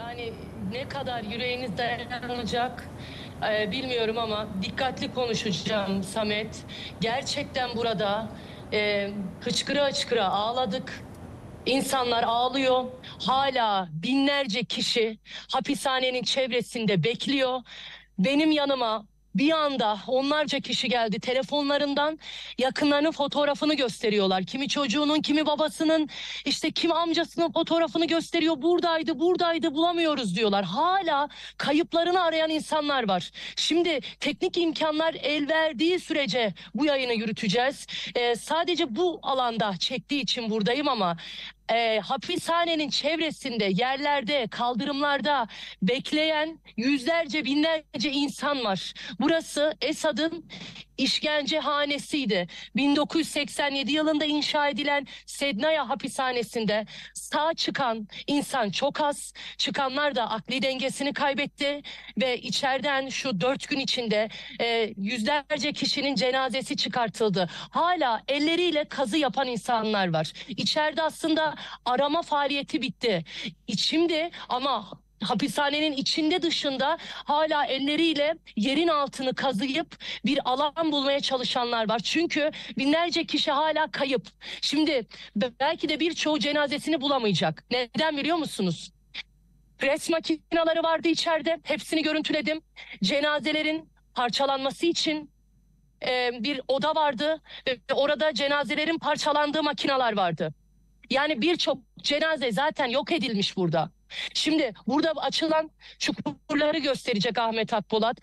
Yani ne kadar yüreğiniz dayanacak bilmiyorum ama dikkatli konuşacağım Samet. Gerçekten burada hıçkıra hıçkıra ağladık. İnsanlar ağlıyor. Hala binlerce kişi hapishanenin çevresinde bekliyor. Benim yanıma bir anda onlarca kişi geldi. Telefonlarından yakınlarının fotoğrafını gösteriyorlar. Kimi çocuğunun, kimi babasının, işte kimi amcasının fotoğrafını gösteriyor. Buradaydı, buradaydı, bulamıyoruz diyorlar. Hala kayıplarını arayan insanlar var. Şimdi teknik imkanlar el verdiği sürece bu yayını yürüteceğiz. Sadece bu alanda çektiği için buradayım ama hapishanenin çevresinde, yerlerde, kaldırımlarda bekleyen yüzlerce, binlerce insan var. Burası Esad'ın işkencehanesiydi. 1987 yılında inşa edilen Sednaya hapishanesinde sağ çıkan insan çok az. Çıkanlar da akli dengesini kaybetti ve içeriden şu 4 gün içinde yüzlerce kişinin cenazesi çıkartıldı. Hala elleriyle kazı yapan insanlar var. İçeride aslında arama faaliyeti bitti. Şimdi ama hapishanenin içinde dışında hala elleriyle yerin altını kazıyıp bir alan bulmaya çalışanlar var. Çünkü binlerce kişi hala kayıp. Şimdi belki de birçoğu cenazesini bulamayacak. Neden biliyor musunuz? Pres makineleri vardı içeride. Hepsini görüntüledim. Cenazelerin parçalanması için bir oda vardı ve orada cenazelerin parçalandığı makineler vardı. Yani birçok cenaze zaten yok edilmiş burada. Şimdi burada açılan çukurları gösterecek Ahmet Akpolat.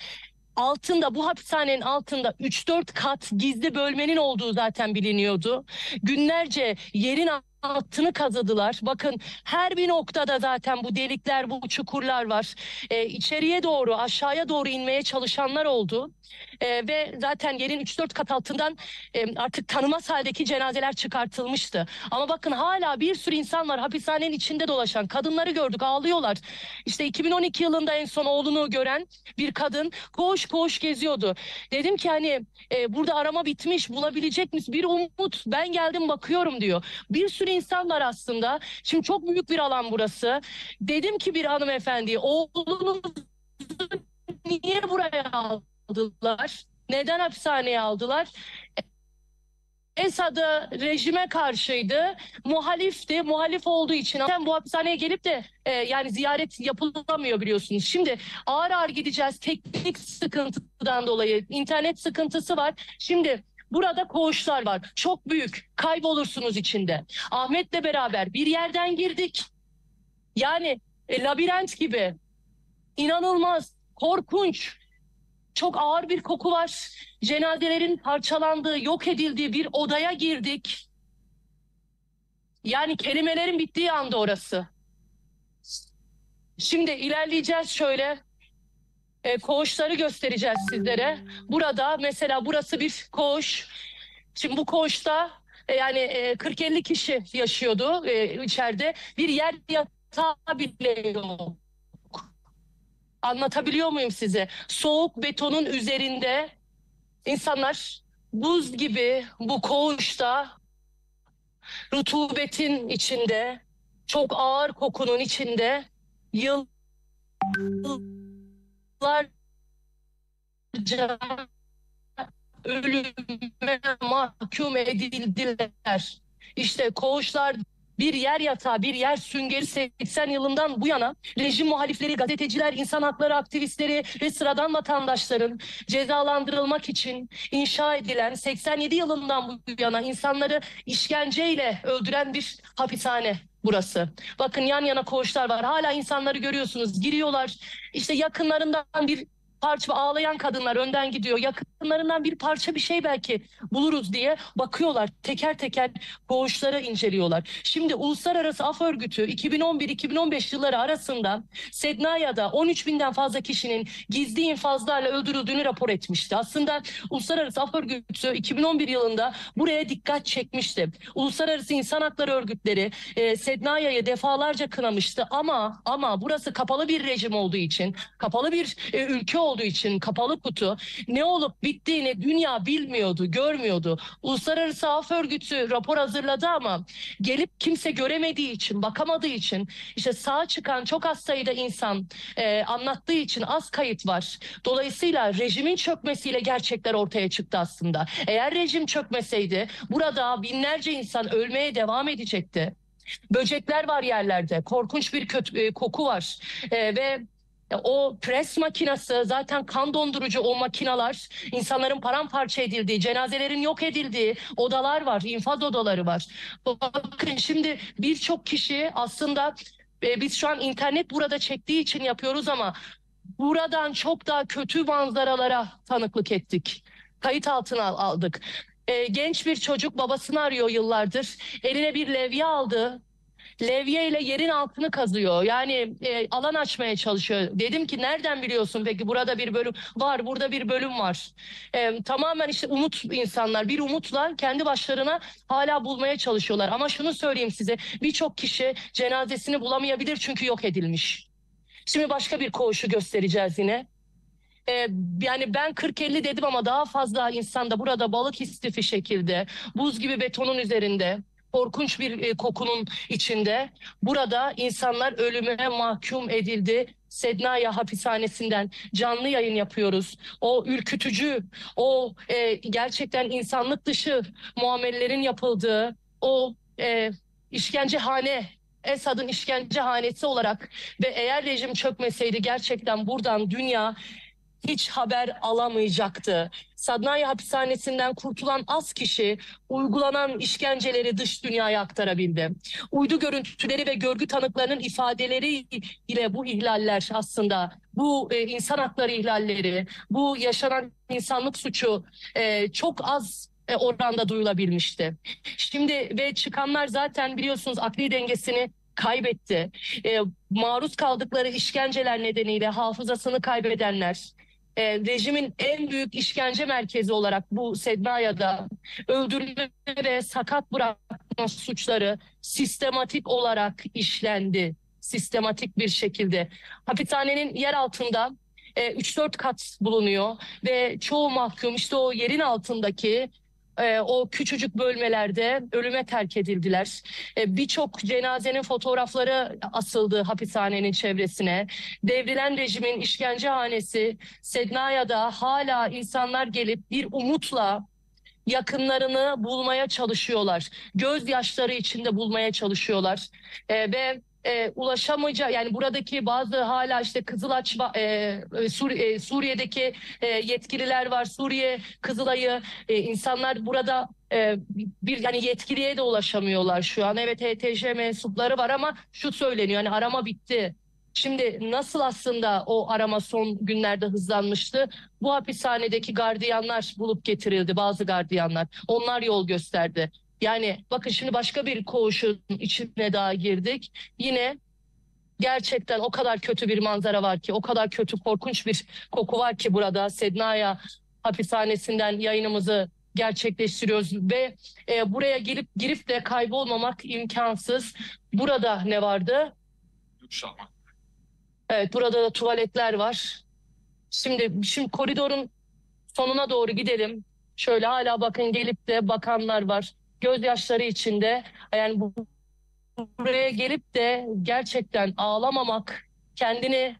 Altında, bu hapishanenin altında 3-4 kat gizli bölmenin olduğu zaten biliniyordu. Günlerce yerin altını kazıdılar. Bakın her bir noktada zaten bu delikler, bu çukurlar var. İçeriye doğru, aşağıya doğru inmeye çalışanlar oldu. Ve zaten yerin 3-4 kat altından artık tanınmaz haldeki cenazeler çıkartılmıştı. Ama bakın hala bir sürü insan var hapishanenin içinde dolaşan. Kadınları gördük, ağlıyorlar. İşte 2012 yılında en son oğlunu gören bir kadın koş koş geziyordu. Dedim ki hani burada arama bitmiş, bulabilecek misin? Bir umut, ben geldim bakıyorum diyor. Bir sürü insan var aslında. Şimdi çok büyük bir alan burası. Dedim ki bir hanımefendiye, oğlunuzu niye buraya aldılar? Neden hapishaneye aldılar? Esad'ı rejime karşıydı. Muhalifti. Muhalif olduğu için bu hapishaneye gelip de yani ziyaret yapılamıyor biliyorsunuz. Şimdi ağır ağır gideceğiz. Teknik sıkıntıdan dolayı internet sıkıntısı var. Şimdi burada koğuşlar var. Çok büyük. Kaybolursunuz içinde. Ahmet'le beraber bir yerden girdik. Yani labirent gibi. İnanılmaz. Korkunç. Çok ağır bir koku var. Cenazelerin parçalandığı, yok edildiği bir odaya girdik. Yani kelimelerin bittiği anda orası. Şimdi ilerleyeceğiz şöyle. Koğuşları göstereceğiz sizlere. Burada mesela burası bir koğuş. Şimdi bu koğuşta yani 40-50 kişi yaşıyordu içeride. Bir yer yatağı bile yok. Anlatabiliyor muyum size? Soğuk betonun üzerinde insanlar buz gibi bu koğuşta, rutubetin içinde, çok ağır kokunun içinde yıllarca ölüme mahkum edildiler. İşte koğuşlar bir yer yatağı, bir yer süngeri. 80 yılından bu yana rejim muhalifleri, gazeteciler, insan hakları aktivistleri ve sıradan vatandaşların cezalandırılmak için inşa edilen, 87 yılından bu yana insanları işkenceyle öldüren bir hapishane burası. Bakın yan yana koğuşlar var. Hala insanları görüyorsunuz. Giriyorlar. İşte yakınlarından bir parça, ağlayan kadınlar önden gidiyor. Yakınlarından bir parça bir şey belki buluruz diye bakıyorlar. Teker teker koğuşları inceliyorlar. Şimdi Uluslararası Af Örgütü 2011-2015 yılları arasında Sednaya'da 13 binden fazla kişinin gizli infazlarla öldürüldüğünü rapor etmişti. Aslında Uluslararası Af Örgütü 2011 yılında buraya dikkat çekmişti. Uluslararası İnsan Hakları Örgütleri Sednaya'yı defalarca kınamıştı ama burası kapalı bir rejim olduğu için, kapalı bir ülke olduğu için, kapalı kutu, ne olup bittiğini dünya bilmiyordu, görmüyordu. Uluslararası Af Örgütü rapor hazırladı ama gelip kimse göremediği için, bakamadığı için, işte sağ çıkan çok az sayıda insan anlattığı için az kayıt var. Dolayısıyla rejimin çökmesiyle gerçekler ortaya çıktı aslında. Eğer rejim çökmeseydi burada binlerce insan ölmeye devam edecekti. Böcekler var yerlerde, korkunç bir koku var ve o pres makinası, zaten kan dondurucu o makinalar, insanların paramparça edildiği, cenazelerin yok edildiği odalar var, infaz odaları var. Bakın şimdi birçok kişi aslında biz şu an internet burada çektiği için yapıyoruz ama buradan çok daha kötü manzaralara tanıklık ettik. Kayıt altına aldık. Genç bir çocuk babasını arıyor yıllardır. Eline bir levye aldı. Levye ile yerin altını kazıyor. Yani alan açmaya çalışıyor. Dedim ki nereden biliyorsun peki burada bir bölüm var, burada bir bölüm var. Tamamen işte umut insanlar bir umutla kendi başlarına hala bulmaya çalışıyorlar. Ama şunu söyleyeyim size, birçok kişi cenazesini bulamayabilir çünkü yok edilmiş. Şimdi başka bir koğuşu göstereceğiz yine. Yani ben 40-50 dedim ama daha fazla insan da burada balık istifi şekilde buz gibi betonun üzerinde korkunç bir kokunun içinde burada insanlar ölüme mahkum edildi. Sednaya hapishanesinden canlı yayın yapıyoruz. O ürkütücü, o gerçekten insanlık dışı muamelelerin yapıldığı o işkencehane, Esad'ın işkencehanesi olarak ve eğer rejim çökmeseydi gerçekten buradan dünya hiç haber alamayacaktı. Sadnaya hapishanesinden kurtulan az kişi uygulanan işkenceleri dış dünyaya aktarabildi. Uydu görüntüleri ve görgü tanıklarının ifadeleri ile bu ihlaller aslında, bu insan hakları ihlalleri, bu yaşanan insanlık suçu çok az oranda duyulabilmişti. Şimdi ve çıkanlar zaten biliyorsunuz akli dengesini kaybetti. Maruz kaldıkları işkenceler nedeniyle hafızasını kaybedenler, rejimin en büyük işkence merkezi olarak bu Sednaya'da öldürme ve sakat bırakma suçları sistematik olarak işlendi. Sistematik bir şekilde. Hapishanenin yer altında 3-4 kat bulunuyor ve çoğu mahkum işte o yerin altındaki o küçücük bölmelerde ölüme terk edildiler. Birçok cenazenin fotoğrafları asıldı hapishanenin çevresine. Devrilen rejimin işkencehanesi Sednaya'da hala insanlar gelip bir umutla yakınlarını bulmaya çalışıyorlar. Gözyaşları içinde bulmaya çalışıyorlar. Ve ulaşamayacağı yani buradaki bazı hala işte Suriye'deki yetkililer var. Suriye Kızılay'ı insanlar burada bir yani yetkiliye de ulaşamıyorlar şu an. Evet HTŞ mensupları var ama şu söyleniyor hani arama bitti. Şimdi nasıl aslında o arama son günlerde hızlanmıştı? Bu hapishanedeki gardiyanlar bulup getirildi, bazı gardiyanlar. Onlar yol gösterdi. Yani bakın şimdi başka bir koğuşun içine daha girdik. Yine gerçekten o kadar kötü bir manzara var ki, o kadar kötü korkunç bir koku var ki burada Sednaya hapishanesinden yayınımızı gerçekleştiriyoruz ve buraya girip de kaybolmamak imkansız. Burada ne vardı? Evet, burada da tuvaletler var. Şimdi koridorun sonuna doğru gidelim. Şöyle hala bakın gelip de bakanlar var. Gözyaşları içinde. Yani buraya gelip de gerçekten ağlamamak, kendini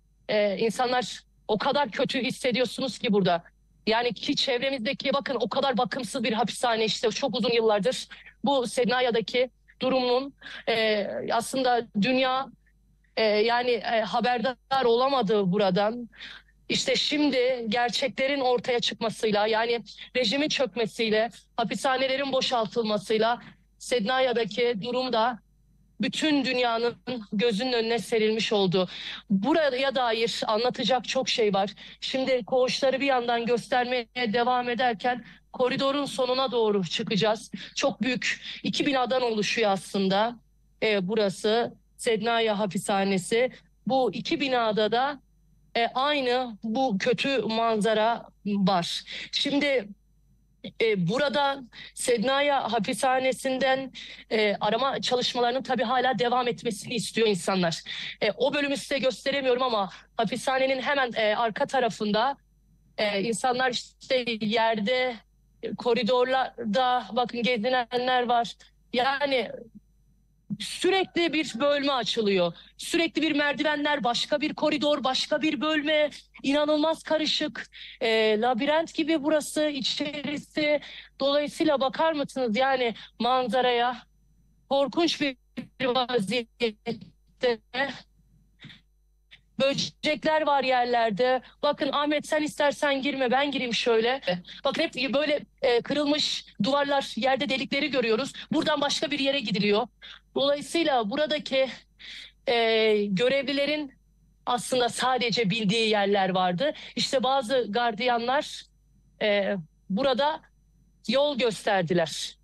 insanlar o kadar kötü hissediyorsunuz ki burada. Yani ki çevremizdeki bakın o kadar bakımsız bir hapishane işte çok uzun yıllardır bu Sednaya'daki durumun aslında dünya yani haberdar olamadı buradan. İşte şimdi gerçeklerin ortaya çıkmasıyla yani rejimin çökmesiyle, hapishanelerin boşaltılmasıyla Sednaya'daki durum da bütün dünyanın gözünün önüne serilmiş oldu. Buraya dair anlatacak çok şey var. Şimdi koğuşları bir yandan göstermeye devam ederken koridorun sonuna doğru çıkacağız. Çok büyük 2 binadan oluşuyor aslında burası Sednaya hapishanesi. Bu 2 binada da aynı bu kötü manzara var. Şimdi burada Sednaya hapishanesinden arama çalışmalarının tabii hala devam etmesini istiyor insanlar. O bölümü size gösteremiyorum ama hapishanenin hemen arka tarafında İnsanlar işte yerde, koridorlarda bakın gezinenler var. Yani sürekli bir bölme açılıyor. Sürekli bir merdivenler, başka bir koridor, başka bir bölme. İnanılmaz karışık. Labirent gibi burası içerisi. Dolayısıyla bakar mısınız yani manzaraya? Korkunç bir vaziyette. Böcekler var yerlerde. Bakın Ahmet sen istersen girme ben gireyim şöyle. Bakın hep böyle kırılmış duvarlar, yerde delikleri görüyoruz. Buradan başka bir yere gidiliyor. Dolayısıyla buradaki görevlilerin aslında sadece bildiği yerler vardı. İşte bazı gardiyanlar burada yol gösterdiler.